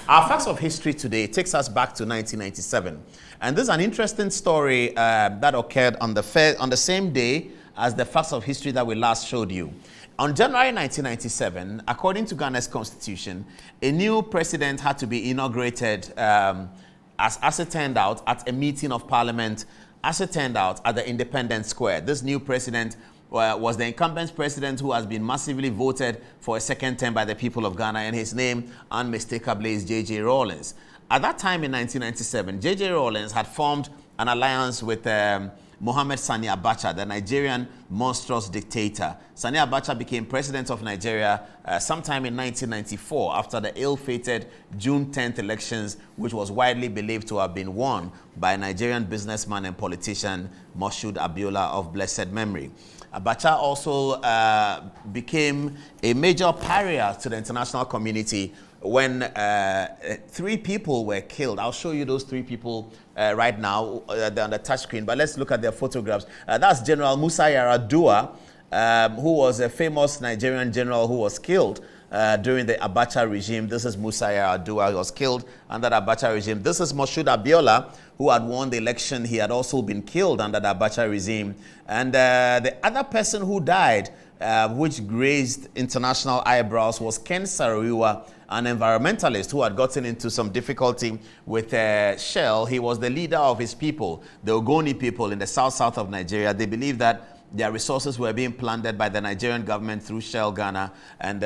Our facts of history today takes us back to 1997. And this is an interesting story that occurred on the same day as the facts of history that we last showed you. On January 1997, according to Ghana's constitution, a new president had to be inaugurated, as it turned out, at a meeting of parliament, as it turned out, at the Independence Square. This new president was the incumbent president who has been massively voted for a second term by the people of Ghana, and his name, unmistakably, is J.J. Rawlings. At that time in 1997, J.J. Rawlings had formed an alliance with Mohamed Sani Abacha, the Nigerian monstrous dictator. Sani Abacha became president of Nigeria sometime in 1994 after the ill-fated June 10th elections, which was widely believed to have been won by Nigerian businessman and politician Moshood Abiola of blessed memory. Abacha also became a major pariah to the international community when 3 people were killed. I'll show you those 3 people right now. They're on the touch screen, but let's look at their photographs. That's General Musa Yar'Adua, who was a famous Nigerian general who was killed during the Abacha regime. This is Musa Yar'Adua, who was killed under the Abacha regime. This is Moshood Abiola, who had won the election. He had also been killed under the Abacha regime. And the other person who died, which raised international eyebrows, was Ken Saro-Wiwa, an environmentalist who had gotten into some difficulty with Shell. He was the leader of his people, the Ogoni people in the south of Nigeria. They believed that their resources were being plundered by the Nigerian government through Shell Ghana, and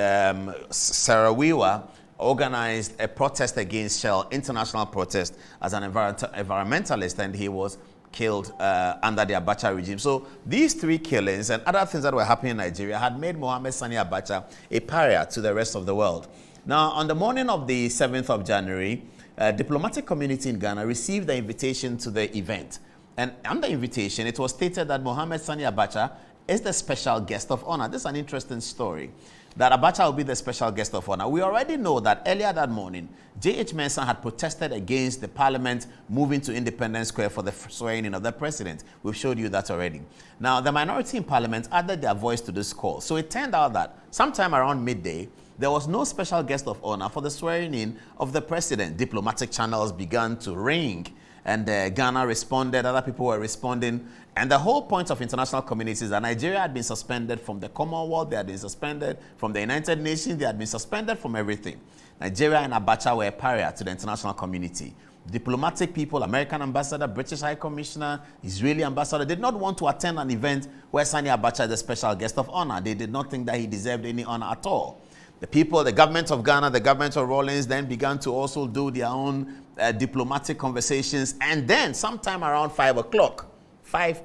Saro-Wiwa organized a protest against Shell, international protest, as an environmentalist, and he was killed under the Abacha regime. So these 3 killings and other things that were happening in Nigeria had made Mohamed Sani Abacha a pariah to the rest of the world. Now, on the morning of the 7th of January, diplomatic community in Ghana received the invitation to the event. And on the invitation, it was stated that Mohamed Sani Abacha is the special guest of honor. This is an interesting story, that Abacha will be the special guest of honor. We already know that earlier that morning, J.H. Mensah had protested against the parliament moving to Independence Square for the swearing in of the president. We've showed you that already. Now, the minority in parliament added their voice to this call. So it turned out that sometime around midday, there was no special guest of honor for the swearing in of the president. Diplomatic channels began to ring, and Ghana responded, other people were responding. And the whole point of international community is that Nigeria had been suspended from the Commonwealth, they had been suspended from the United Nations, they had been suspended from everything. Nigeria and Abacha were a pariah to the international community. Diplomatic people, American ambassador, British High Commissioner, Israeli ambassador, did not want to attend an event where Sani Abacha is the special guest of honor. They did not think that he deserved any honor at all. The people, the government of Ghana, the government of Rawlings then began to also do their own diplomatic conversations. And then sometime around 5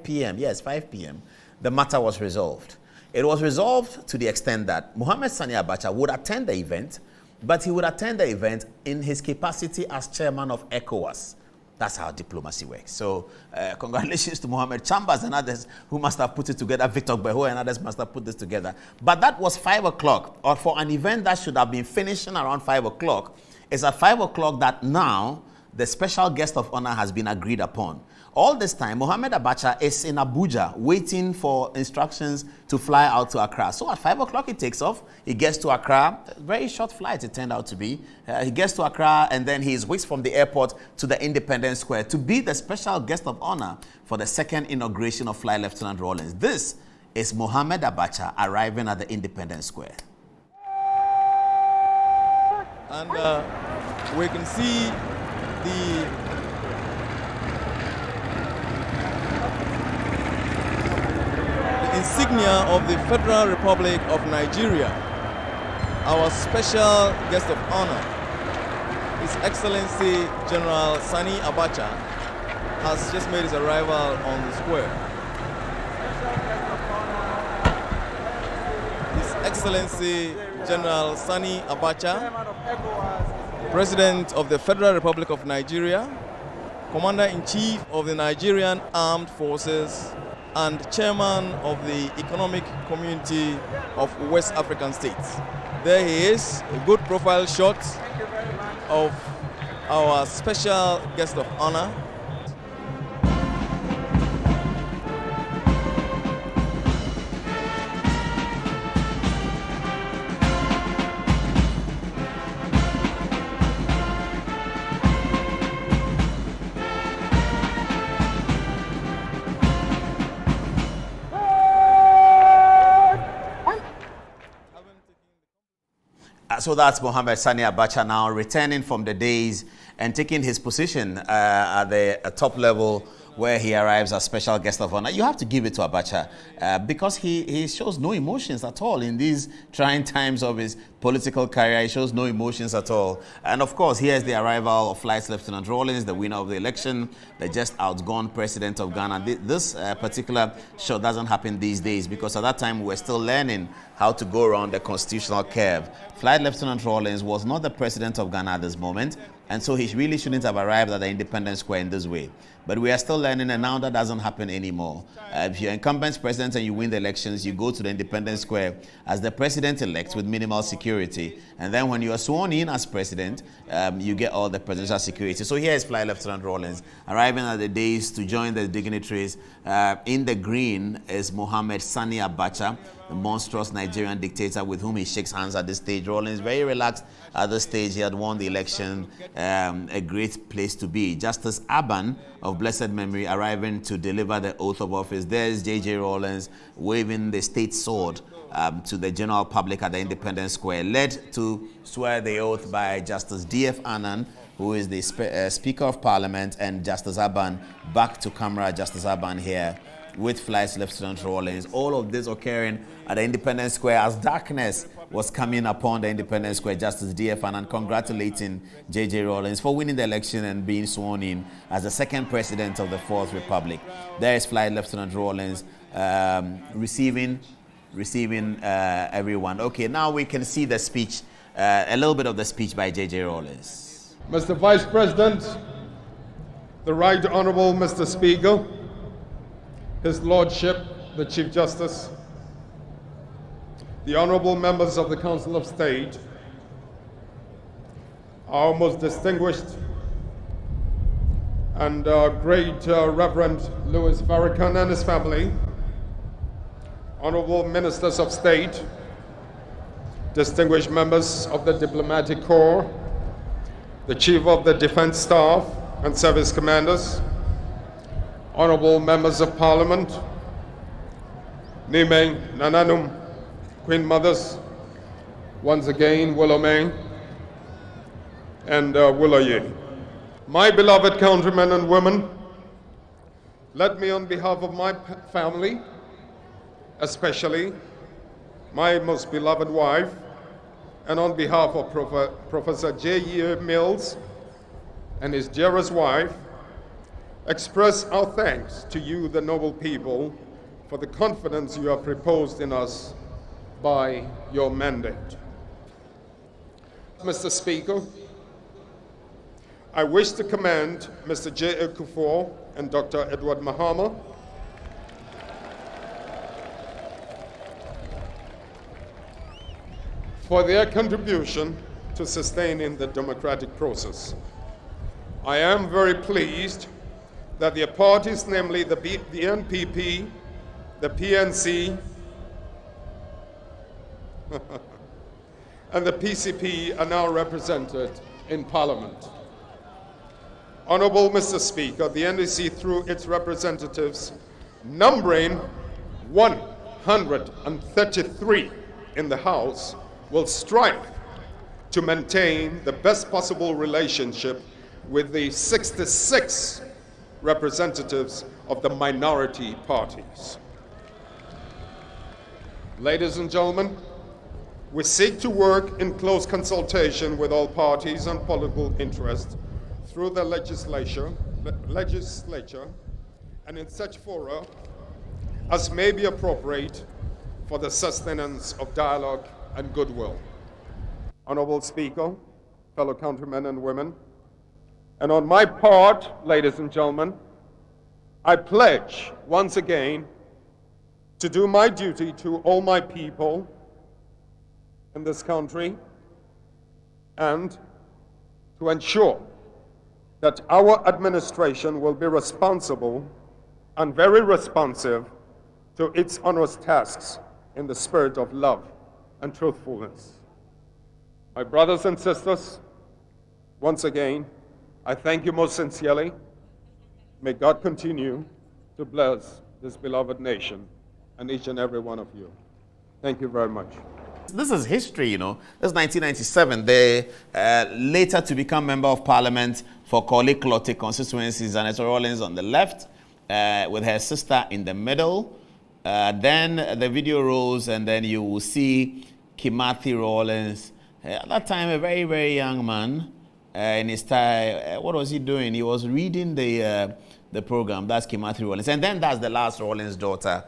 p.m., the matter was resolved. It was resolved to the extent that Mohamed Sani Abacha would attend the event, but he would attend the event in his capacity as chairman of ECOWAS. That's how diplomacy works. So congratulations to Mohamed Chambers and others who must have put it together, Victor Beho and others must have put this together. But that was 5 o'clock, or for an event that should have been finishing around 5 o'clock. It's at 5 o'clock that now the special guest of honor has been agreed upon. All this time, Mohamed Abacha is in Abuja waiting for instructions to fly out to Accra. So at 5 o'clock, he takes off. He gets to Accra. Very short flight, it turned out to be. He gets to Accra, and then he is whisked from the airport to the Independence Square to be the special guest of honor for the second inauguration of Flight Lieutenant Rawlings. This is Mohamed Abacha arriving at the Independence Square. And we can see the insignia of the Federal Republic of Nigeria. Our special guest of honor, His Excellency General Sani Abacha, has just made his arrival on the square. His Excellency General Sani Abacha, President of the Federal Republic of Nigeria, Commander-in-Chief of the Nigerian Armed Forces, and Chairman of the Economic Community of West African States. There he is, a good profile shot of our special guest of honor. So that's Mohammed Sani Abacha now returning from the days and taking his position at the top level where he arrives as special guest of honor. You have to give it to Abacha because he shows no emotions at all in these trying times of his political career. He shows no emotions at all. And of course, here's the arrival of Flight Lieutenant Rawlings, the winner of the election, the just outgone president of Ghana. This particular show doesn't happen these days because at that time we were still learning how to go around the constitutional curve. Flight Lieutenant Rawlings was not the president of Ghana at this moment, and so he really shouldn't have arrived at the Independence Square in this way. But we are still learning, and now that doesn't happen anymore. If you're incumbent president and you win the elections, you go to the Independence Square as the president-elect with minimal security. And then when you are sworn in as president, you get all the presidential security. So here is Flight Lieutenant Rawlings arriving at the dais to join the dignitaries. In the green is Mohammed Sani Abacha, the monstrous Nigerian dictator with whom he shakes hands at this stage. Rawlings very relaxed at this stage. He had won the election, a great place to be. Justice Aban of blessed memory arriving to deliver the oath of office. There's J.J. Rawlings waving the state sword to the general public at the Independence Square, led to swear the oath by Justice D.F. Annan, who is the Speaker of Parliament, and Justice Aban. Back to camera, Justice Aban here with Flight Lieutenant Rawlings. All of this occurring at the Independence Square as darkness was coming upon the Independence Square. Justice D.F. Annan congratulating J.J. Rawlings for winning the election and being sworn in as the second president of the Fourth Republic. There is Flight Lieutenant Rawlings receiving everyone. Okay, now we can see the speech, a little bit of the speech by J.J. Rawlings. Mr. Vice President, the Right Honorable Mr. Speaker, His Lordship, the Chief Justice, the Honorable Members of the Council of State, our most distinguished and great Reverend Louis Farrakhan and his family, Honorable Ministers of State, distinguished members of the Diplomatic Corps, the Chief of the Defense Staff and Service Commanders, Honorable Members of Parliament, Nimeng, Nananum, Queen Mothers, once again, Willowmay and Willoye. My beloved countrymen and women, let me on behalf of my family, especially my most beloved wife, and on behalf of Professor J.E. Mills and his dearest wife, express our thanks to you, the noble people, for the confidence you have reposed in us by your mandate. Mr. Speaker, I wish to commend Mr. J. Kufuor and Dr. Edward Mahama for their contribution to sustaining the democratic process. I am very pleased that their parties, namely the NPP, the PNC, and the PCP are now represented in Parliament. Honorable Mr. Speaker, the NDC, through its representatives, numbering 133 in the House, will strive to maintain the best possible relationship with the 66 representatives of the minority parties. Ladies and gentlemen, we seek to work in close consultation with all parties and political interests through the legislature and in such fora as may be appropriate for the sustenance of dialogue and goodwill. Honorable Speaker, fellow countrymen and women, and on my part, ladies and gentlemen, I pledge once again to do my duty to all my people in this country and to ensure that our administration will be responsible and very responsive to its onerous tasks in the spirit of love and truthfulness. My brothers and sisters, once again, I thank you most sincerely. May God continue to bless this beloved nation and each and every one of you. Thank you very much. This is history, you know. This is 1997. They later to become member of parliament for Korle-Klottey constituencies, and Senator Rawlings on the left, with her sister in the middle. Then the video rolls, and then you will see Kimathi Rawlings. At that time, a very, very young man. In his time, what was he doing? He was reading the program. That's Kimathi Rawlings. And then that's the last Rawlings daughter.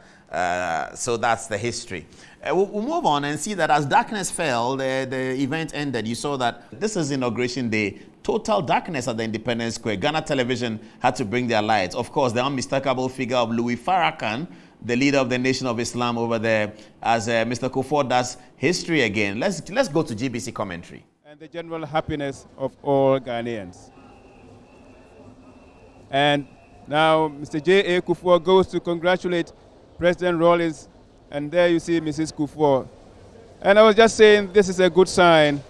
So that's the history. We'll move on and see that as darkness fell, the event ended. You saw that this is inauguration day. Total darkness at the Independence Square. Ghana Television had to bring their lights. Of course, the unmistakable figure of Louis Farrakhan, the leader of the Nation of Islam over there, as Mr. Kufuor does history again. Let's go to GBC commentary. And the general happiness of all Ghanaians. And now Mr. J.A. Kufuor goes to congratulate President Rawlings, and there you see Mrs. Kufuor. And I was just saying this is a good sign.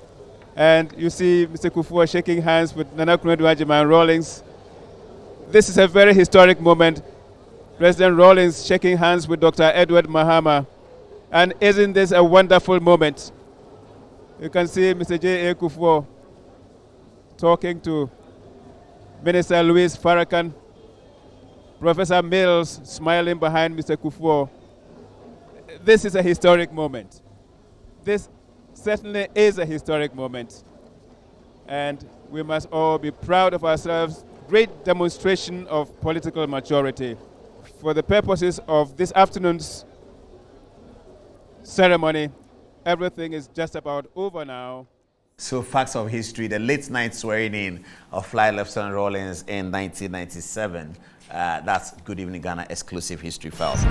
And you see Mr. Kufuor shaking hands with Nana Akufo-Addo Rawlings. This is a very historic moment. President Rawlings shaking hands with Dr. Edward Mahama. And isn't this a wonderful moment? You can see Mr. J.A. Kufuor talking to Minister Louis Farrakhan, Professor Mills smiling behind Mr. Kufuor. This is a historic moment. This certainly is a historic moment. And we must all be proud of ourselves. Great demonstration of political maturity. For the purposes of this afternoon's ceremony, everything is just about over now. So, facts of history, the late night swearing in of Flight Lieutenant Rawlings in 1997. That's Good Evening Ghana exclusive history files.